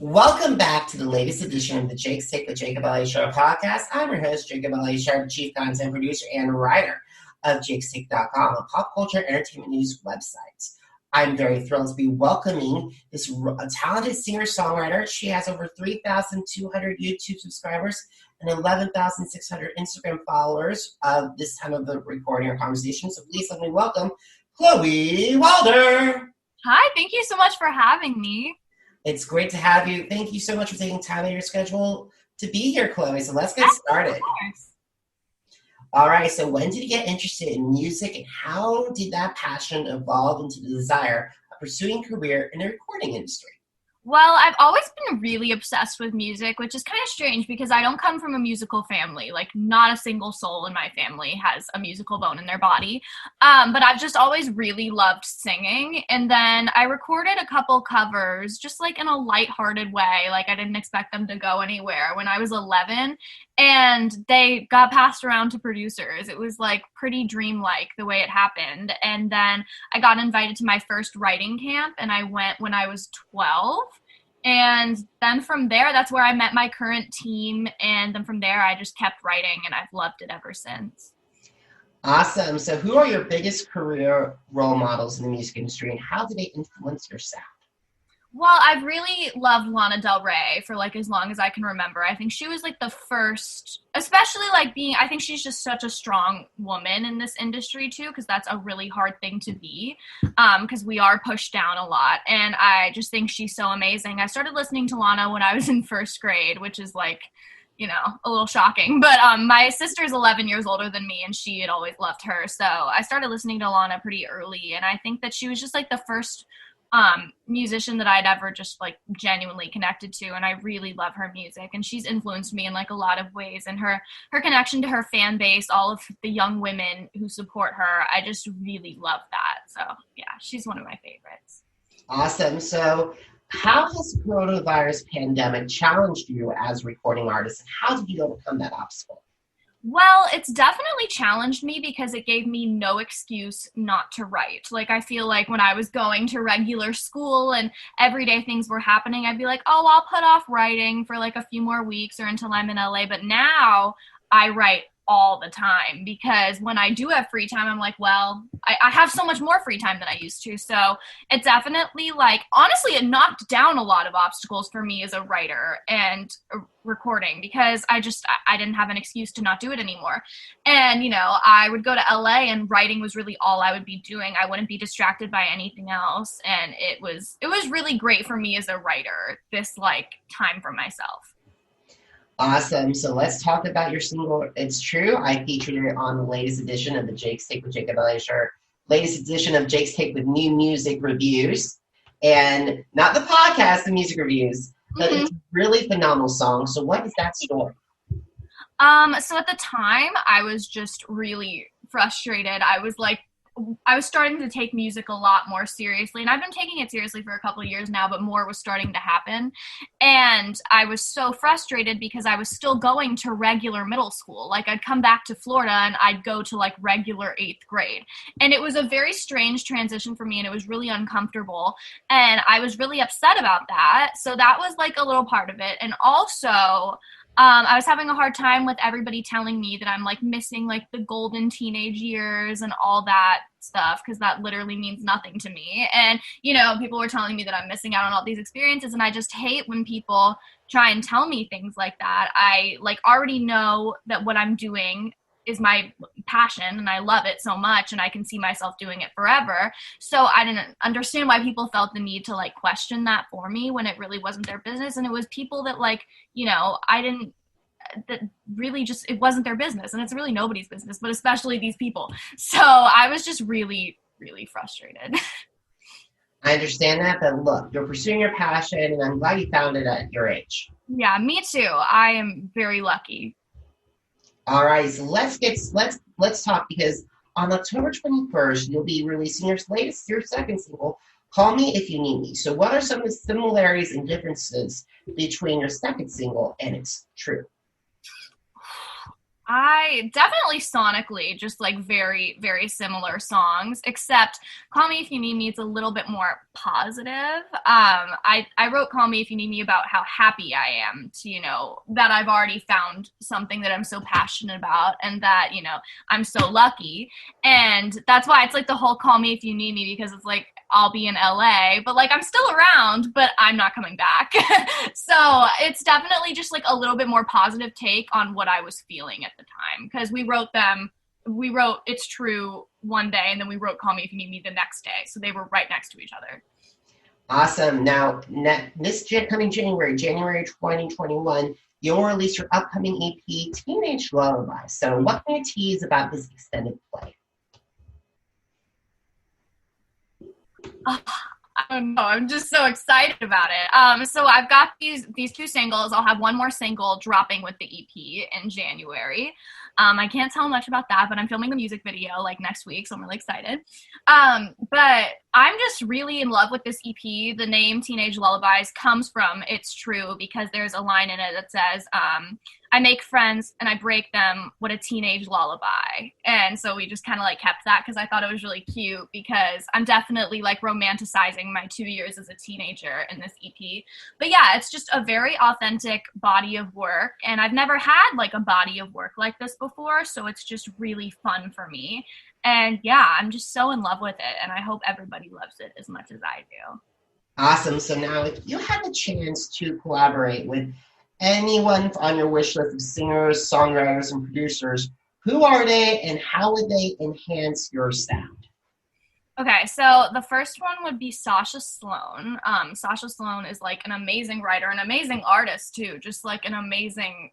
Welcome back to the latest edition of the Jake's Take with Jacob Elyachar Podcast. I'm your host, Jacob Elyachar, Chief Content Producer and writer of JakesTake.com, a pop culture entertainment news website. I'm very thrilled to be welcoming this talented singer-songwriter. She has over 3,200 YouTube subscribers and 11,600 Instagram followers this time of the recording or conversation. So please let me welcome Cloe Wilder. Hi, thank you so much for having me. It's great to have you. Thank you so much for taking time out of your schedule to be here, Cloe. So let's get started. All right, so when did you get interested in music and how did that passion evolve into the desire of pursuing a career in the recording industry? Well, I've always been really obsessed with music, which is kind of strange because I don't come from a musical family. Like, not a single soul in my family has a musical bone in their body. But I've just always really loved singing. And then I recorded a couple covers just like in a lighthearted way. Like, I didn't expect them to go anywhere when I was 11. And they got passed around to producers. It was like pretty dreamlike the way it happened. And then I got invited to my first writing camp and I went when I was 12. And then from there, that's where I met my current team. And then from there, I just kept writing and I've loved it ever since. Awesome. So who are your biggest career role models in the music industry and how do they influence your sound? Well, I've really loved Lana Del Rey for like as long as I can remember. I think she was like the first, especially like I think she's just such a strong woman in this industry too, because that's a really hard thing to be, because we are pushed down a lot. And I just think she's so amazing. I started listening to Lana when I was in first grade, which is like, you know, a little shocking. But my sister's 11 years older than me and she had always loved her. So I started listening to Lana pretty early. And I think that she was just like the first musician that I'd ever just like genuinely connected to, and I really love her music, and she's influenced me in like a lot of ways, and her connection to her fan base, all of the young women who support her, I just really love that. So yeah, she's one of my favorites. Awesome. So how has coronavirus pandemic challenged you as a recording artist, and how did you overcome that obstacle? Well, it's definitely challenged me because it gave me no excuse not to write. Like, I feel like when I was going to regular school and everyday things were happening, I'd be like, oh, I'll put off writing for like a few more weeks or until I'm in LA. But now I write all the time because when I do have free time, I'm like, well, I have so much more free time than I used to. So it definitely, like, honestly, it knocked down a lot of obstacles for me as a writer and recording because I didn't have an excuse to not do it anymore. And, you know, I would go to LA and writing was really all I would be doing. I wouldn't be distracted by anything else. And it was really great for me as a writer, this like time for myself. Awesome. So let's talk about your single, It's True. I featured it on the latest edition of the Jake's Take with Jacob Elyachar, latest edition of Jake's Take with new music reviews. And not the podcast, the music reviews, but It's a really phenomenal song. So what is that story? So at the time, I was just really frustrated. I was starting to take music a lot more seriously, and I've been taking it seriously for a couple of years now, but more was starting to happen. And I was so frustrated because I was still going to regular middle school. Like, I'd come back to Florida and I'd go to like regular 8th grade. And it was a very strange transition for me, and it was really uncomfortable. And I was really upset about that. So that was like a little part of it. And also, I was having a hard time with everybody telling me that I'm like missing like the golden teenage years and all that stuff, because that literally means nothing to me. And, you know, people were telling me that I'm missing out on all these experiences, and I just hate when people try and tell me things like that. I like already know that what I'm doing is my passion and I love it so much and I can see myself doing it forever. So I didn't understand why people felt the need to like question that for me when it really wasn't their business. And it was people that like, you know, that really just, it wasn't their business, and it's really nobody's business, but especially these people. So I was just really, really frustrated. I understand that, but look, you're pursuing your passion and I'm glad you found it at your age. Yeah, me too. I am very lucky. All right, so let's talk, because on October 21st, you'll be releasing your second single, Call Me If You Need Me. So what are some of the similarities and differences between your second single and It's True? I definitely sonically just like very, very similar songs, except Call Me If You Need Me, it's a little bit more positive. I wrote Call Me If You Need Me about how happy I am to, that I've already found something that I'm so passionate about and that, I'm so lucky. And that's why it's like the whole Call Me If You Need Me, because it's like, I'll be in LA, but like I'm still around, but I'm not coming back. So it's definitely just like a little bit more positive take on what I was feeling at the time, because we wrote It's True one day, and then we wrote Call Me If You Need Me the next day, so they were right next to each other. Awesome. Now, this coming January 2021, you'll release your upcoming EP, Teenage Lullabies. So what can you tease about this extended play? I don't know. I'm just so excited about it. So I've got these two singles. I'll have one more single dropping with the EP in January. I can't tell much about that, but I'm filming the music video like next week, so I'm really excited. But I'm just really in love with this EP. The name Teenage Lullabies comes from It's True, because there's a line in it that says, I make friends and I break them. What a teenage lullaby. And so we just kind of like kept that because I thought it was really cute, because I'm definitely like romanticizing my 2 years as a teenager in this EP. But yeah, it's just a very authentic body of work, and I've never had like a body of work like this before, so it's just really fun for me. And yeah, I'm just so in love with it, and I hope everybody loves it as much as I do. Awesome. So now if you had the chance to collaborate with anyone on your wish list of singers, songwriters, and producers, who are they and how would they enhance your sound? Okay, so the first one would be Sasha Sloan. Sasha Sloan is like an amazing writer, an amazing artist too, just like an amazing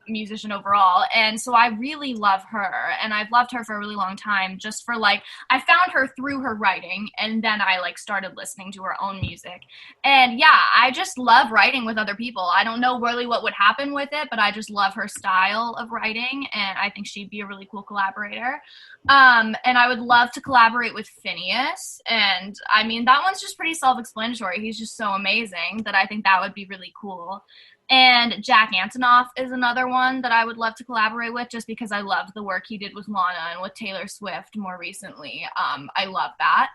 musician overall. And so I really love her, and I've loved her for a really long time, just for like, I found her through her writing, and then I like started listening to her own music. And yeah, I just love writing with other people. I don't know really what would happen with it, but I just love her style of writing, and I think she'd be a really cool collaborator. And I would love to collaborate with Phineas, and I mean, that one's just pretty self-explanatory. He's just so amazing that I think that would be really cool. And Jack Antonoff is another one that I would love to collaborate with, just because I loved the work he did with Lana and with Taylor Swift more recently. I love that.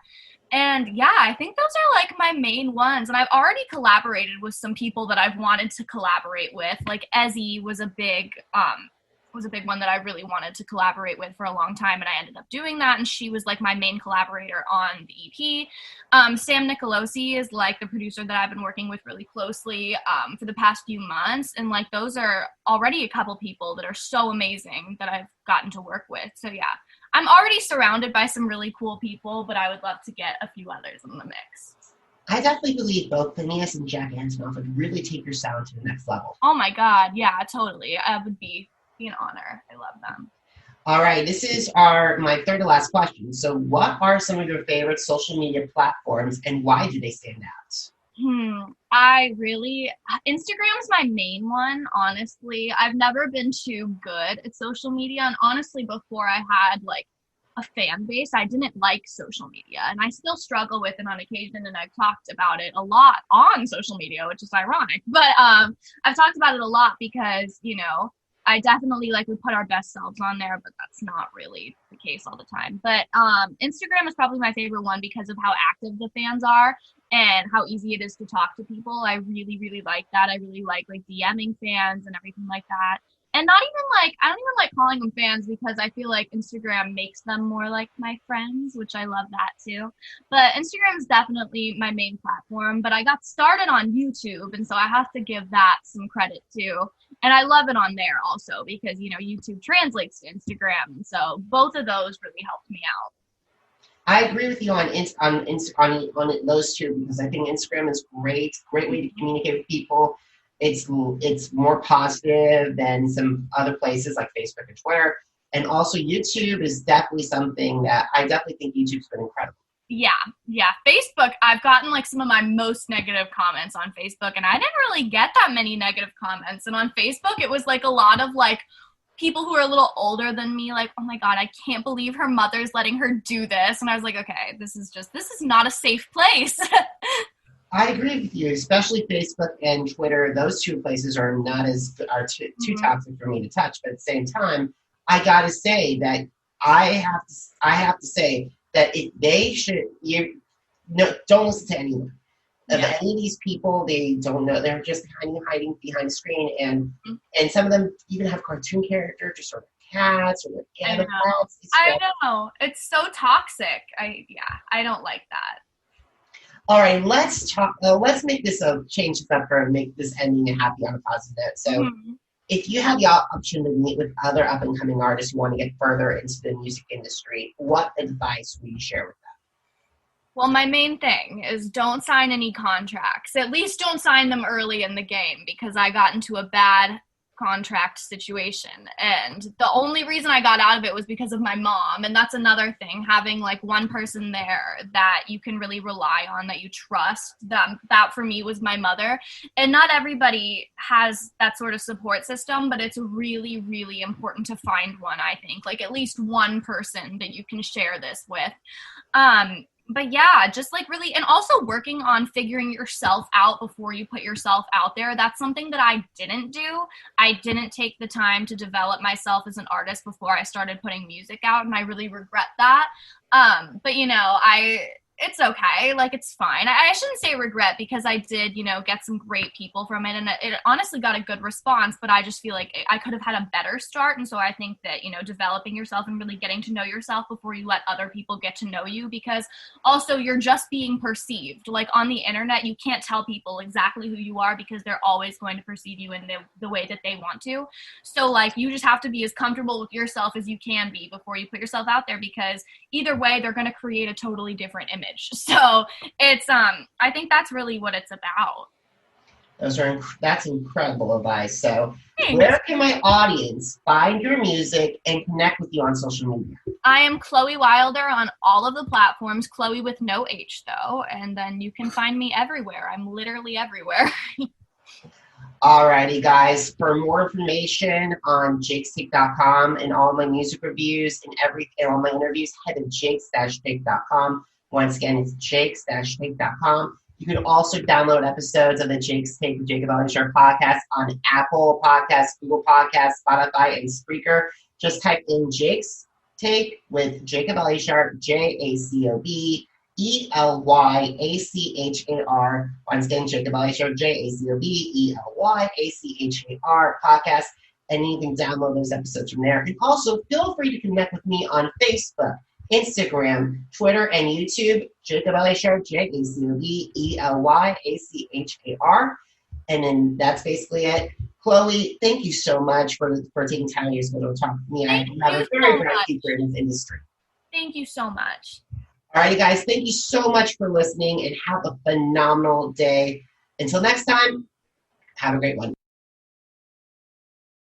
And yeah, I think those are like my main ones. And I've already collaborated with some people that I've wanted to collaborate with. Like Ezzy was a big one that I really wanted to collaborate with for a long time, and I ended up doing that, and she was like my main collaborator on the EP. Sam Nicolosi is like the producer that I've been working with really closely for the past few months, and like those are already a couple people that are so amazing that I've gotten to work with. So yeah, I'm already surrounded by some really cool people, but I would love to get a few others in the mix. I definitely believe both Phineas and Jack Antonoff would really take your sound to the next level. Oh my God, yeah, totally. I would be an honor. I love them. All right, this is my third to last question. So what are some of your favorite social media platforms, and why do they stand out? Instagram's my main one, honestly. I've never been too good at social media, and honestly, before I had like a fan base, I didn't like social media, and I still struggle with it on occasion, and I've talked about it a lot on social media, which is ironic, but I've talked about it a lot because, I definitely like we put our best selves on there, but that's not really the case all the time. But Instagram is probably my favorite one because of how active the fans are and how easy it is to talk to people. I really, really like that. I really like DMing fans and everything like that. And I don't even like calling them fans, because I feel like Instagram makes them more like my friends, which I love that too. But Instagram is definitely my main platform, but I got started on YouTube, and so I have to give that some credit too. And I love it on there also because, YouTube translates to Instagram. So both of those really helped me out. I agree with you on those two, because I think Instagram is great way to communicate with people. It's more positive than some other places like Facebook and Twitter. And also YouTube is definitely something that I definitely think YouTube's been incredible. Yeah. Facebook, I've gotten some of my most negative comments on Facebook, and I didn't really get that many negative comments. And on Facebook, it was a lot of people who are a little older than me, oh my God, I can't believe her mother's letting her do this. And I was like, okay, this is not a safe place. I agree with you, especially Facebook and Twitter. Those two places are not too toxic for me to touch. But at the same time, I gotta say that I have to say that if they should, don't listen to anyone. Of any of these people, they don't know. They're just hiding behind the screen, and some of them even have cartoon characters, just sort of cats or animals. I know. It's so toxic. I don't like that. All right, let's talk. Let's make this change this up and make this ending happy on a positive note. So, if you have the option to meet with other up and coming artists who want to get further into the music industry, what advice would you share with them? Well, my main thing is don't sign any contracts. At least don't sign them early in the game, because I got into a bad contract situation. And the only reason I got out of it was because of my mom. And that's another thing, having like one person there that you can really rely on, that you trust. That for me was my mother. And not everybody has that sort of support system, but it's really, really important to find one, I think. Like at least one person that you can share this with. But yeah, just like really, and also working on figuring yourself out before you put yourself out there. That's something that I didn't do. I didn't take the time to develop myself as an artist before I started putting music out, and I really regret that. But it's okay. Like, it's fine. I shouldn't say regret, because I did, get some great people from it, and it honestly got a good response, but I just feel like I could have had a better start. And so I think that, developing yourself and really getting to know yourself before you let other people get to know you, because also you're just being perceived. Like on the internet, you can't tell people exactly who you are, because they're always going to perceive you in the way that they want to. So like, you just have to be as comfortable with yourself as you can be before you put yourself out there, because either way, they're going to create a totally different image. So it's I think that's really what it's about. That's incredible advice. So Thanks. Where can my audience find your music and connect with you on social media? I am Cloe Wilder on all of the platforms, Cloe with no H though, and then you can find me everywhere. I'm literally everywhere. Alrighty, guys. For more information on jakestake.com and all my music reviews and all my interviews, head to jakes-take.com. Once again, it's jakes-take.com. You can also download episodes of the Jake's Take with Jacob Elyachar Podcast on Apple Podcasts, Google Podcasts, Spotify, and Spreaker. Just type in Jake's Take with Jacob Elyachar, JACOBELYACHAR. Once again, Jacob Elyachar, JACOBELYACHAR Podcast. And you can download those episodes from there. And also, feel free to connect with me on Facebook, Instagram, Twitter, and YouTube. Jacob Elyachar, JACOBELYACHAR. And then that's basically it. Chloe, thank you so much for taking time out of your schedule to talk with me. I have a very bright future in this industry. Thank you so much. Alrighty, guys. Thank you so much for listening, and have a phenomenal day. Until next time, have a great one.